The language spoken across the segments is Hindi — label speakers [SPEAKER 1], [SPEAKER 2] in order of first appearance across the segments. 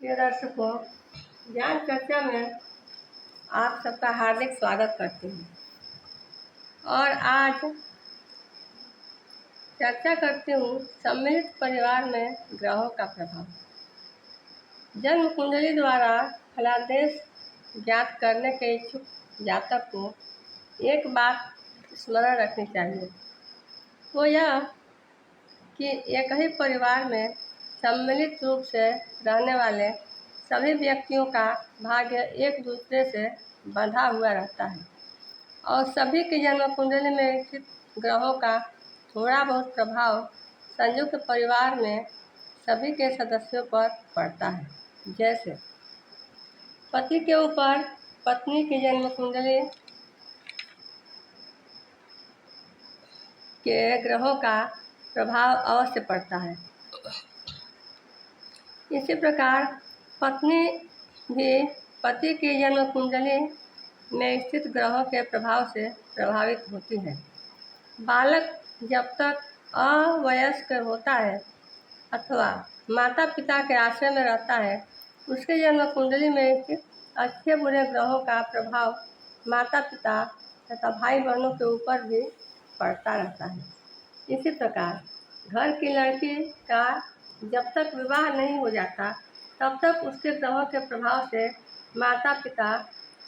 [SPEAKER 1] प्रिय दर्शकों, ज्ञान चर्चा में आप सबका हार्दिक स्वागत करती हूँ। और आज चर्चा करती हूँ सम्मिलित परिवार में ग्रहों का प्रभाव। जन्म कुंडली द्वारा फलादेश ज्ञात करने के इच्छुक जातक को एक बात स्मरण रखनी चाहिए, वो यह कि एक ही परिवार में सम्मिलित रूप से रहने वाले सभी व्यक्तियों का भाग्य एक दूसरे से बंधा हुआ रहता है और सभी के जन्म कुंडली में स्थित ग्रहों का थोड़ा बहुत प्रभाव संयुक्त परिवार में सभी के सदस्यों पर पड़ता है। जैसे पति के ऊपर पत्नी की जन्म कुंडली के ग्रहों का प्रभाव अवश्य पड़ता है। इसी प्रकार पत्नी भी पति की जन्म कुंडली में स्थित ग्रहों के प्रभाव से प्रभावित होती है। बालक जब तक अवयस्क होता है अथवा माता पिता के आश्रय में रहता है, उसके जन्म कुंडली में स्थित अच्छे बुरे ग्रहों का प्रभाव माता पिता तथा भाई बहनों के ऊपर भी पड़ता रहता है। इसी प्रकार घर की लड़की का जब तक विवाह नहीं हो जाता तब तक उसके ग्रहों के प्रभाव से माता पिता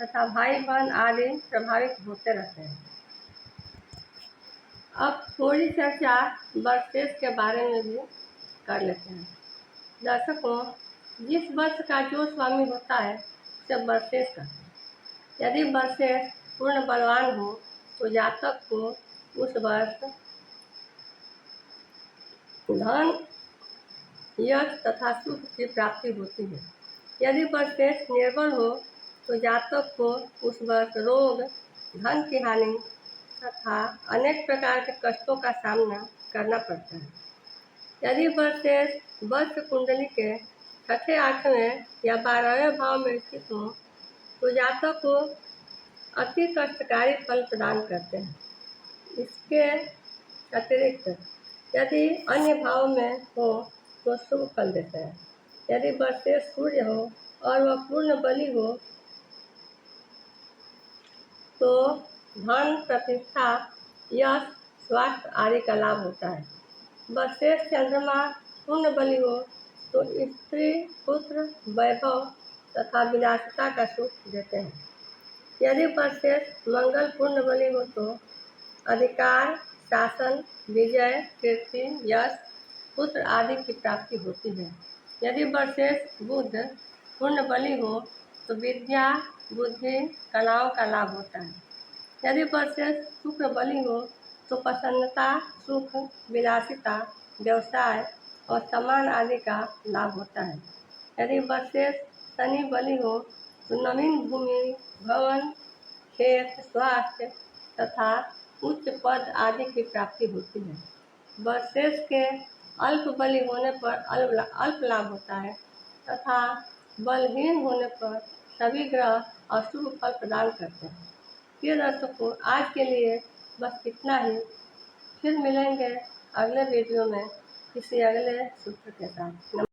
[SPEAKER 1] तथा भाई बहन आदि प्रभावित होते रहते हैं। अब थोड़ी चर्चा वर्षेश के बारे में भी कर लेते हैं। दर्शकों, जिस वर्ष का जो स्वामी होता है उसे वर्षेश कहते हैं। यदि वर्षेश पूर्ण बलवान हो तो जातक को उस वर्ष धन यश तथा सुख की प्राप्ति होती है। यदि वर्षेश निर्बल हो तो जातक को उस वर्ष रोग, धन की हानि तथा अनेक प्रकार के कष्टों का सामना करना पड़ता है। यदि वर्षेश वर्ष कुंडली के छठे, आठवें या 12वें भाव में स्थित हो तो जातक को अति कष्टकारी फल प्रदान करते हैं। इसके अतिरिक्त यदि अन्य भाव में हो तो शुभ फल देते हैं। यदि वर्षेश सूर्य हो और वह पूर्ण बली हो तो धन, प्रतिष्ठा, यश, स्वास्थ्य आदि का लाभ होता है। वर्षेश चंद्रमा पूर्ण बली हो तो स्त्री, पुत्र, वैभव तथा विलासिता का सुख देते हैं। यदि वर्षेश मंगल पूर्ण बली हो तो अधिकार, शासन, विजय, कीर्ति, यश, पुत्र आदि की प्राप्ति होती है। यदि वर्षेश बुध पूर्ण बली हो तो विद्या, बुद्धि, कलाओं का लाभ होता है। यदि वर्षेश शुक्र बली हो तो प्रसन्नता, सुख, विलासिता, व्यवसाय और सम्मान आदि का लाभ होता है। यदि वर्षेश शनि बली हो तो नवीन भूमि, भवन, खेत, स्वास्थ्य तथा उच्च पद आदि की प्राप्ति होती है। वर्षेश के अल्प बली होने पर अल्प लाभ होता है तथा बलहीन होने पर सभी ग्रह अशुभ फल प्रदान करते हैं। प्रिय दर्शकों, आज के लिए बस इतना ही। फिर मिलेंगे अगले वीडियो में किसी अगले सूत्र के साथ।